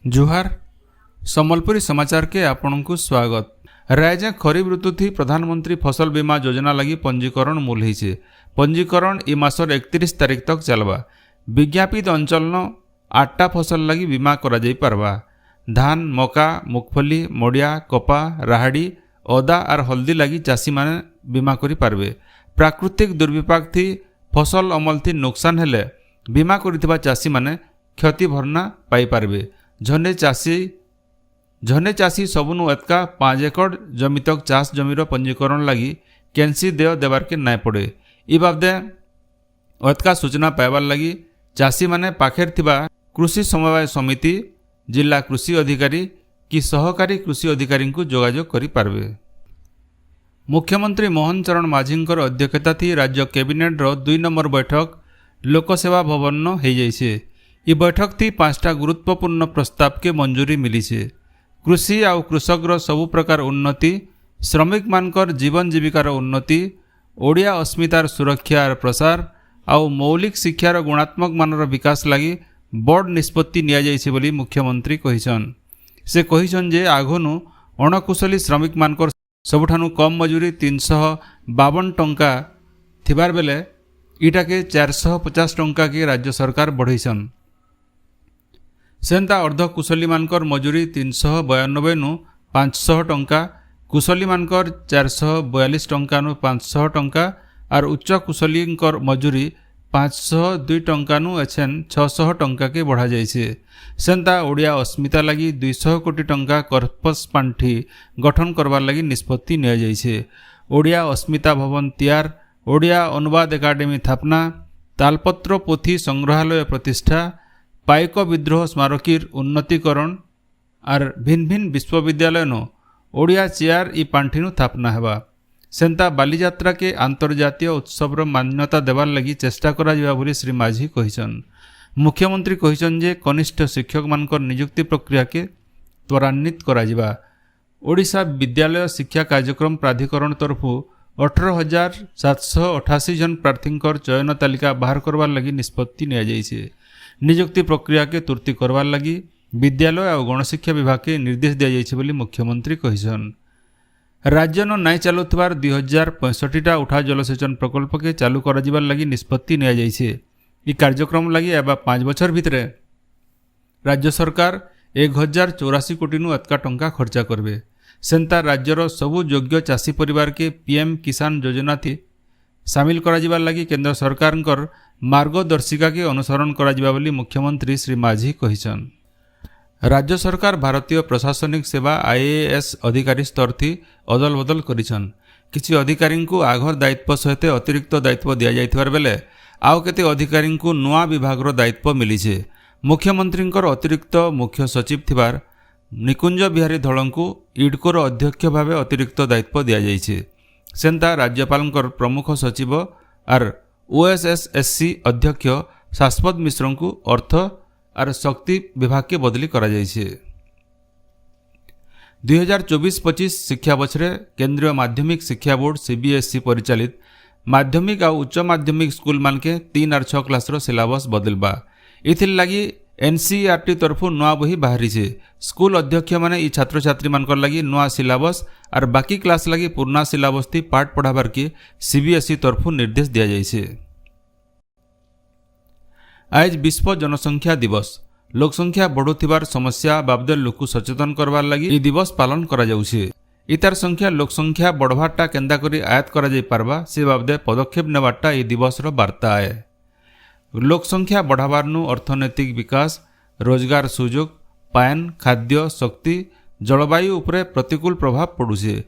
जुहार सम्बलपुरी समाचार के आपण को स्वागत। राज्य खरीफ ऋतु थी प्रधानमंत्री फसल बीमा योजना लगी पंजीकरण मूल होइछे। पंजीकरण ई मासर 31 तारीख तक चलबा। विज्ञापित अंचल 8टा फसल लगी बीमा करा जाई पारबा। धान, मका, मुगफली, मडिया, कपा, राहाड़ी, अदा और हल्दी लगी चाषी माने बीमा करि पारबे। प्राकृतिक दुर्विपाक थी फसल अमल थी नुकसान हेले बीमा करिथिबा चाषी माने क्षति भरना पाई पारबे। झने चाषी सबुनु एतका 5 एकड़ जमी तक चाष जमीर पंजीकरण लगी केन्सी देय देवार के नाय पड़े। इ बाबदे एतका सूचना पाइबार लगी चाषी माने पाखेर थिबा कृषि समवाय समिति, जिला कृषि अधिकारी कि सहकारी कृषि अधिकारी को जोगाजोग करि पारबे। मुख्यमंत्री मोहन चरण माझींकर अध्यक्षता थी राज्य कैबिनेट रो 2 नंबर बैठक लोकसेवा भवन हो जाइछे। इ बैठक थी 5टा गुरुत्वपूर्ण प्रस्ताव के मंजूरी मिली छे। कृषि आउ कृषक सबु प्रकार उन्नति, श्रमिक मानकर जीवन जीविकार उन्नति, ओडिया अस्मितार सुरक्षा और प्रसार आउ मौलिक शिक्षार गुणात्मक मानर विकास लगी बड़ निष्पत्ति निया जाइछे बोली मुख्यमंत्री कहिछन। से कहिछन जे आगनु अणकुशली श्रमिक मानकर सबुठानु कम मजूरी 352 टंका थिबार बेले इटा के 450 टंका के राज्य सरकार बढ़ाइछन। सेंता अर्धकुशली मानकर मजूरी 392 नु 500 टंका, कुशली मानकर 442 टंका नु 500 टंका और उच्च कुशली मजूरी 502 टंका नु एछन 600 टंका के बढ़ा जाइछे। सेंता ओडिया अस्मिता लगी 200 कोटी टंका कर्पस पांठी गठन करवार लगी निष्पत्ति निया जाइछे। ओडिया अस्मिता भवन तैयार, ओडिया अनुवाद एकाडेमी स्थापना, तालपत्र पोथी संग्रहालय प्रतिष्ठा, पाइक विद्रोह स्मारकीर उन्नतीकरण और भिन्न भिन्न विश्वविद्यालय नो ओडिया चेयर इ पांठिनु स्थापना हेबा। सेंता बालीजात्रा के अंतर्जातीय उत्सव मान्यता देवार लगी चेष्टा करा जिबा बोली श्री माझी कहिछन। मुख्यमंत्री कहिछन जे कनिष्ठ शिक्षक मानकर नियुक्ति प्रक्रिया के त्वरान्वित करा जिबा। ओडिशा विद्यालय शिक्षा कार्यक्रम प्राधिकरण तरफु 18,788 जन प्रार्थींकर चयन तालिका बाहर करवार लगी निष्पत्ति निया जाइछे। नियुक्ति प्रक्रिया के तुर्ती करवार लगी विद्यालय और गणशिक्षा विभाग के निर्देश दिया जाइछे बोली मुख्यमंत्री कहिछन। राज्य नाई चलुथिबार 2065टा उठा जलसेचन प्रकल्प के चालू करा जिबार लगी निष्पत्ति निया जाइछे। इ कार्यक्रम लगी एबा 5 बछर भितरे राज्य सरकार 1084 कोटी नु एतका टंका खर्चा करबे। सेंता राज्यर सबु योग्य चाषी परिवार के पीएम किसान योजना थी सामिल करा जिबार लगी केंद्र सरकार मार्गदर्शिका के अनुसरण करा जिबा बोली मुख्यमंत्री श्री माझी कहिछन। राज्य सरकार भारतीय प्रशासनिक सेवा आईएएस अधिकारी स्तर थी अदल बदल करिछन। किछि अधिकारी को आघर दायित्व सहित अतिरिक्त दायित्व दिया जाइथिबार बेले आउ केते अधिकारी को नुआ विभाग रो दायित्व मिली छे। मुख्यमंत्री अतिरिक्त मुख्य सचिव थिबार निकुंज बिहारी धलंकु इडको रो अध्यक्ष भावे अतिरिक्त दायित्व दिया जाइछे। सेंता राज्यपाल प्रमुख सचिव और ओएसएसएससी अध्यक्ष शाश्वत मिश्र को अर्थ और शक्ति विभाग के बदली करा जाइछे। 2024-25 शिक्षा बछरे केंद्रीय माध्यमिक शिक्षा बोर्ड सीबीएसई परिचालित माध्यमिक और उच्च माध्यमिक स्कूल मान के 3 और 6 क्लास रो सिलेबस बदलबा। इथिर लगी एनसीईआरटी तरफु नुआ बही बाहरी छे। स्कूल अध्यक्ष माने इ छात्र छात्री मानकर लगी नुआ सिलेबस और बाकी क्लास लगी पुराना सिलेबस थी पाठ पढ़ाबार के सीबीएसई तरफु निर्देश दिया जाइछे। आज विश्व जनसंख्या दिवस। लोकसंख्या बढ़ुथिबार समस्या बाबदे लोक सचेतन करवार लगी इ दिवस पालन करा जाउछे। इतार संख्या लोकसंख्या बढ़वाटा केंदा करी आयात करा जाई पारबा से बाबदे पदक्षेप नेबाटा इ दिवस रो वार्ता है। लोकसंख्या बढ़ावार नु अर्थनैतिक विकास, रोजगार सुजोग, पायन, खाद्य, शक्ति, जलवायु उपरे प्रतिकूल प्रभाव पड़ुछे।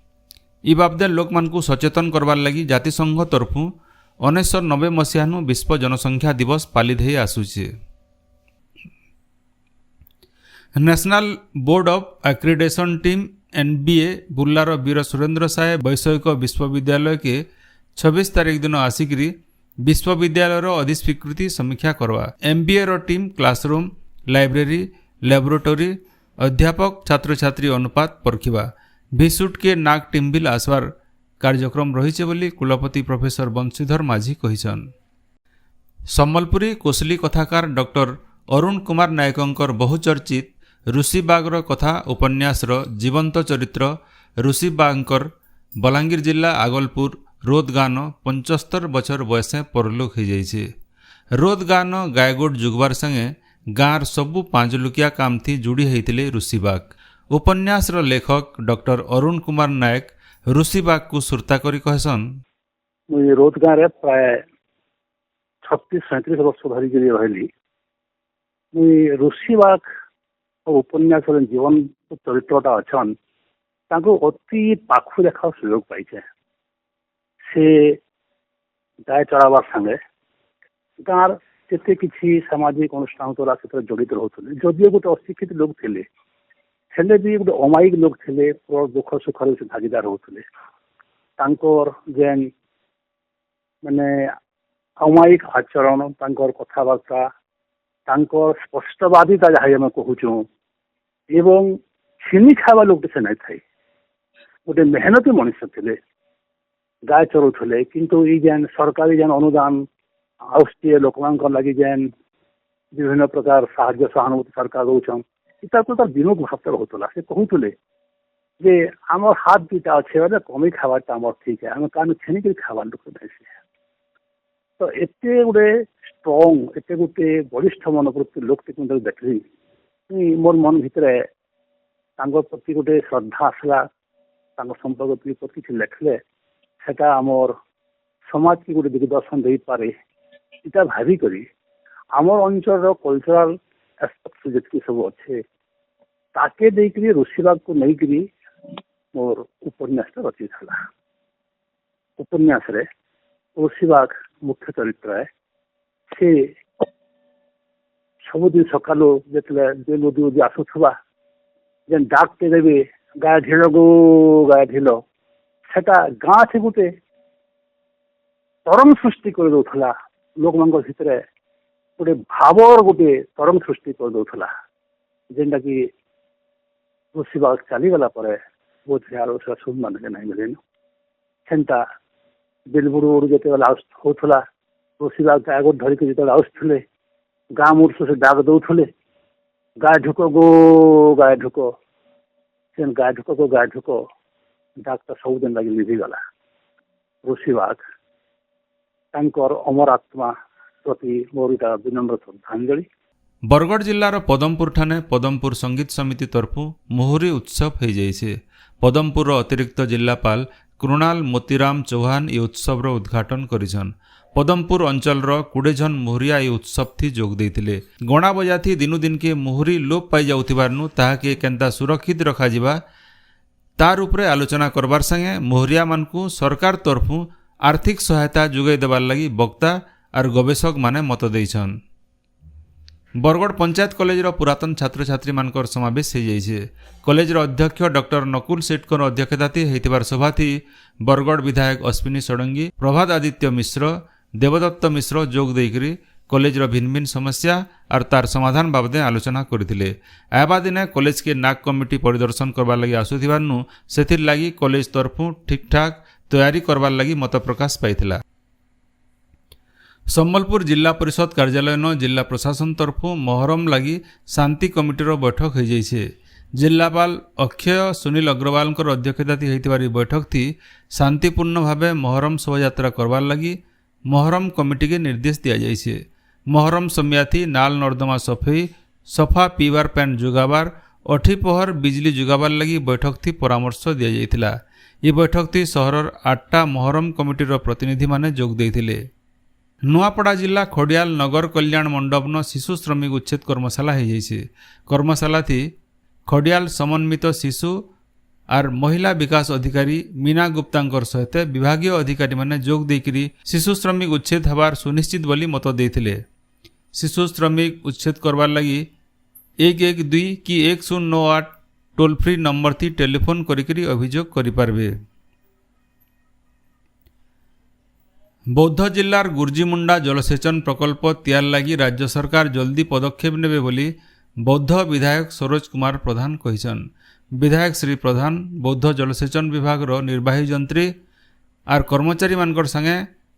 इ बाबदे लोक मानकु सचेतन करवार लगी जातिसंघ तरफु 1990 मसीहा नु विश्व जनसंख्या दिवस पालित हो आसुछे। National board of accreditation team NBA बुर्लार वीर सुरेंद्र साय वैषयिक विश्वविद्यालय के 26 तारीख दिन आसिकरी विश्वविद्यालय अधिस्वीकृति समीक्षा करवा। एमबीए रो टीम क्लासरूम, लाइब्रेरी, लैबोरेटरी, अध्यापक छात्र छात्री अनुपात परखिबा। भिसुट के नाग टिम्बिल आसवार कार्यक्रम रही बोली कुलपति प्रोफेसर बंशीधर माझी कहिछन। सम्बलपुरी कोसली कथाकार डॉक्टर अरुण कुमार नायकंकर बहुचर्चित ଋଷିବାଗର କଥା ଉପନ୍ୟାସର ଜୀବନ୍ତ ଚରିତ୍ର ଋଷିବାଗଙ୍କର ବଲାଙ୍ଗୀର ଜିଲ୍ଲା ଆଗଲପୁର ରୋଦ ଗାଁନ 75 বছর বয়সে পরলোক হয়ে যাইছে। ରୋଦ ଗାଁନ ଗାୟଗୋଡ଼ ଯୁଗବାର ସାଙ୍ଗେ ଗାଁର ସବୁ ପାଞ୍ଚ ଲୁକିଆ କାମଥି ଯୋଡ଼ି ହୋଇଥିଲେ ଋଷିବାଗ। ଉପନ୍ୟାସର ଲେଖକ ଡକ୍ଟର ଅରୁଣ କୁମାର ନାୟକ ଋଷିବାଗକୁ ସୁର୍ତା କରି କହେସନ୍, ମୁଇଁ ରୋଦ ଗାଁରେ ପ୍ରାୟ 36-37 ବର୍ଷ ଧରିକିରି ରହିଲି। ମୁଇଁ ଋଷିବାଗ ଉପନ୍ୟାସର ଜୀବନ ଚରିତ୍ରଟା ଅଛନ୍ ତାଙ୍କୁ ଅତି ପାଖୁ ଦେଖାର ସୁଯୋଗ ପାଇଛେ। ସେ ଗାଈ ଚରାବାର ସାଙ୍ଗେ ଗାଁର କେତେ କିଛି ସାମାଜିକ ଅନୁଷ୍ଠାନ ଦ୍ୱାରା ସେଥିରେ ଜଡ଼ିତ ରହୁଥିଲେ। ଯଦିଓ ଗୋଟେ ଅଶିକ୍ଷିତ ଲୋକ ଥିଲେ ହେଲେ ବି ଗୋଟେ ଅମାୟିକ ଲୋକ ଥିଲେ, ଦୁଃଖ ସୁଖରେ ସେ ଭାଗିଦାର ହଉଥିଲେ। ତାଙ୍କର ଯେନ୍ ମାନେ ଅମାୟିକ ଆଚରଣ, ତାଙ୍କର କଥାବାର୍ତ୍ତା, ତାଙ୍କର ସ୍ପଷ୍ଟବାଦିତା ଯାହା ଆମେ କହୁଛୁ ଏବଂ ଛିନି ଖାଇବା ଲୋକଟେ ସେ ନାଇଁ ଥାଏ। ଗୋଟେ ମେହନତୀ ମଣିଷ ଥିଲେ, ଗାଈ ଚରୁଥିଲେ, କିନ୍ତୁ ଏଇ ଯେନ୍ ସରକାରୀ ଯେନ୍ ଅନୁଦାନ ଆସୁଛି ଲୋକମାନଙ୍କ ଲାଗି ଯେନ୍ ବିଭିନ୍ନ ପ୍ରକାର ସାହାଯ୍ୟ ସହାନୁଭୂତି ସରକାର ଦଉଛନ୍ ଏଟା ତ ତାର ଦିନକୁ ଭାତ ରହୁଥିଲା। ସେ କହୁଥିଲେ ଯେ ଆମର ହାତ ଦୁଇଟା ଅଛେ ବୋଲେ କମେଇ ଖାଇବାଟା ଆମର ଠିକ ହେ, ଆମେ କାରଣ ଛେନିକିରି ଖାଇବାର ଲୋକ ନାହିଁ। ସେ ତ ଏତେ ଗୋଟେ ଷ୍ଟ୍ରଙ୍ଗ, ଏତେ ଗୋଟେ ବଳିଷ୍ଠ ମନୋବୃତ୍ତି ଲୋକଟେ ମୁଁ ଦେଖିଲି, ମୋର ମନ ଭିତରେ ତାଙ୍କ ପ୍ରତି ଗୋଟେ ଶ୍ରଦ୍ଧା ଆସିଲା। ତାଙ୍କ ସମ୍ପର୍କ ପ୍ରତି କିଛି ଲେଖିଲେ ସେଟା ଆମର ସମାଜକୁ ଗୋଟେ ଦିଗଦର୍ଶନ ଦେଇପାରେ, ଏଟା ଭାବିକରି ଆମର ଅଞ୍ଚଳର କଲଚରାଲ ଆସ୍ପେକ୍ଟ ଯେତିକି ସବୁ ଅଛେ ତାକେ ଦେଇକରି ଋଷିବାଗକୁ ନେଇକରି ମୋର ଉପନ୍ୟାସଟା ରଚିଥିଲା। ଉପନ୍ୟାସରେ ଋଷିବାଗ ମୁଖ୍ୟ ଚରିତ୍ର। ସେ ସବୁଦିନ ସକାଳୁ ଯେତେବେଳେ ଉଦି ଆସୁଥିବା ଯେନ୍ ଡାକଟେ ଦେବେ ଗାଁ ଢିଲ ଗୋ ଗାଁ ଢିଲ, ସେଟା ଗାଁଠି ଗୋଟେ ତରଙ୍ଗ ସୃଷ୍ଟି କରିଦଉଥିଲା। ଲୋକମାନଙ୍କ ଭିତରେ ଗୋଟେ ଭାବର ଗୋଟେ ତରଙ୍ଗ ସୃଷ୍ଟି କରିଦଉଥିଲା, ଯେନ୍ଟା କି ଋଷିବାଗ ଚାଲିଗଲା ପରେ ବହୁତ ସେଟା ଶୁଭ ମାନେ ନାହିଁ ମିଳେନି। ସେନ୍ତା ବିଲବୁଡୁ ଯେତେବେଳେ ହଉଥିଲା, ଋଷିବାଗ ଗାଈ ଧରିକି ଯେତେବେଳେ ଆସୁଥିଲେ ଗାଁ ମୁର୍ଷ ସେ ଡାକ ଦଉଥିଲେ ଗାଈ ଢୁକ ଗୋ ଗାଈ ଢୁକ। ସେ ଗାଈ ଢୁକ ଗୋ ଗାଈ ଢୁକ ଡାକଟା ସବୁଦିନ ଲାଗି ଲିଭିଗଲା। ଋଷିବାଗ ତାଙ୍କର ଅମର ଆତ୍ମା ପ୍ରତି ମୋର ଏଇଟା ବିନମ୍ର ଶ୍ରଦ୍ଧାଞ୍ଜଳି। ବରଗଡ଼ ଜିଲ୍ଲାର ପଦମପୁର ଠାନେ ପଦମପୁର ସଙ୍ଗୀତ ସମିତି ତରଫୁ ମୁହୁରୀ ଉତ୍ସବ ହୋଇଯାଇଛି। ପଦମପୁରର ଅତିରିକ୍ତ ଜିଲ୍ଲାପାଳ କୃଣାଲ ମୋତିରାମ ଚୌହାନ ଏହି ଉତ୍ସବର ଉଦ୍ଘାଟନ କରିଛନ୍। ପଦମପୁର ଅଞ୍ଚଳର 20 ଜଣ ମୁହୁରିଆ ଏହି ଉତ୍ସବଥି ଯୋଗ ଦେଇଥିଲେ। ଗଣା ବଜାଥି ଦିନୁ ଦିନକେ ମୁହୁରୀ ଲୋପ ପାଇଯାଉଥିବାରୁ ତାହାକେ କେନ୍ତା ସୁରକ୍ଷିତ ରଖାଯିବା ତାର ଉପରେ ଆଲୋଚନା করবার সাথে মুহুরিয়ামানকু সরকার তরফু আর্থিক সহায়তা যোগাই দেবার লাগি বক্তা আর গবেষক মানে মত দেইছন। বরগড় পঞ্চায়েত কলেজর পুরাতন ছাত্রছাত্রী মানকর সমাবেশ হয়ে যাইছে। কলেজর অধ্যক্ষ ডক্টর নকুল সেঠকর অধ্যক্ষতাতে হইতিবার সভাথি বরগড় বিধায়ক অশ্বিনী ষড়ঙ্গী, প্রভাত আদিত্য মিশ্র, দেবদত্ত মিশ্র যোগ দেইকরি কলেজর ভিন্ন ভিন্ন সমস্যা আর তার সমাধান বাবদে আলোচনা করিଥିଲେ। আবা দিনে কলেজকে নাক কমিটি পরিদর্শন করবার লাগি আসুথিবারনু সেথির লাগি কলেজ তরফু ঠিকঠাক তৈয়ারি করবার লাগি মত প্রকাশ পাইଥିଲା। সম্বলপুর জিলা পরিষদ কার্যালয়ন জিলা প্রশাসন তরফু মহরম লাগি শান্তি কমিটির বৈঠক হয়ে যাইছে। জিল্লাপাল অক্ষয় সুনীল অগ্রওয়ালଙ୍କର অধ্যক্ষতাতে হইতিবার এই বৈঠকটি শান্তিপূর্ণ ভাবে মহরম শোভাযাত্রা করবার লাগি মহরম কমিটিকে নির্দেশ দিয়া যাইছে। মহরম সমিয়াথি নাল নর্দমা সফেই, সফা পিবার প্যান যোগাবার, অঠিপহর বিজলি যোগাবার লাগি বৈঠকটি পরামর্শ দিয়া যাইতিলা। এই বৈঠকটি সহরর 8টা মহরম কমিটির প্রতিনিধি মানে যোগ দেইতিলে। নুয়াপড়া জিলা খড়িয়াল নগর কল্যাণ মণ্ডপন শিশু শ্রমিক উচ্ছেদ কর্মশালা হয়ে যাইছে। কর্মশালাথি খড়িয়াল সমন্বিত শিশু আর মহিলা বিকাশ অধিকারী মীনা গুপ্তাঙ্কর সহিত বিভাগীয় অধিকারী মানে যোগ দেইকরি শিশু শ্রমিক উচ্ছেদ হবার সুনিশ্চিত বলি মত দেইতিলে। শিশু শ্রমিক উচ্ছেদ করবার লাগি 112 কি 1098 টোল ফ্রি নম্বরটি টেলিফোন করিকরি অভিযোগ করিপারবে। বৌদ্ধ জিল্লার গুর্জিমুন্ডা জলসেচন প্রকল্প তৈয়ার লাগি রাজ্য সরকার জলদি পদক্ষেপ নেবে বলি বৌদ্ধ বিধায়ক সরোজ কুমার প্রধান কহিছন। বিধায়ক শ্রী প্রধান বৌদ্ধ জলসেচন বিভাগর নির্বাহী যন্ত্রী আর কর্মচারী মানকর সঙ্গে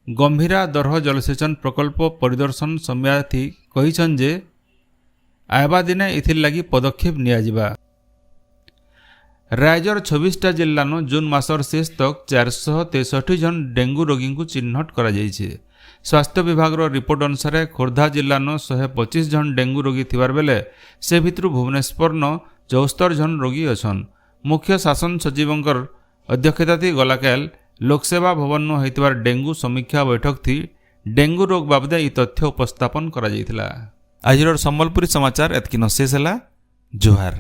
গম্ভীরা দরহ জলসেচন প্রকল্প পরিদর্শন সময়াথি কহিছন যে आयबा दिने इथिर लगी पदक्षेप नियाजिबा। राज्यर 26टा जिल्लानो जून मासर शेष तक 463 जन डेंगू रोगी को चिन्हट करा जायछि। स्वास्थ्य विभाग रिपोर्ट अनुसार खोर्धा जिल्लानो 125 जन डेंगू रोगी थिबार बेले से भितरु भुवनेश्वरनो 74 जन रोगी अछन। मुख्य शासन सचिवंकर अध्यक्षता थी गलाकाल लोकसेवा भवन होइतबार डेंगू समीक्षा बैठक थी डेंगू रोग बाबदे ई तथ्य उपस्थापन करा जायतिला। आजिर संबलपुरी समाचार एतकिनो शेष हला। जोहार।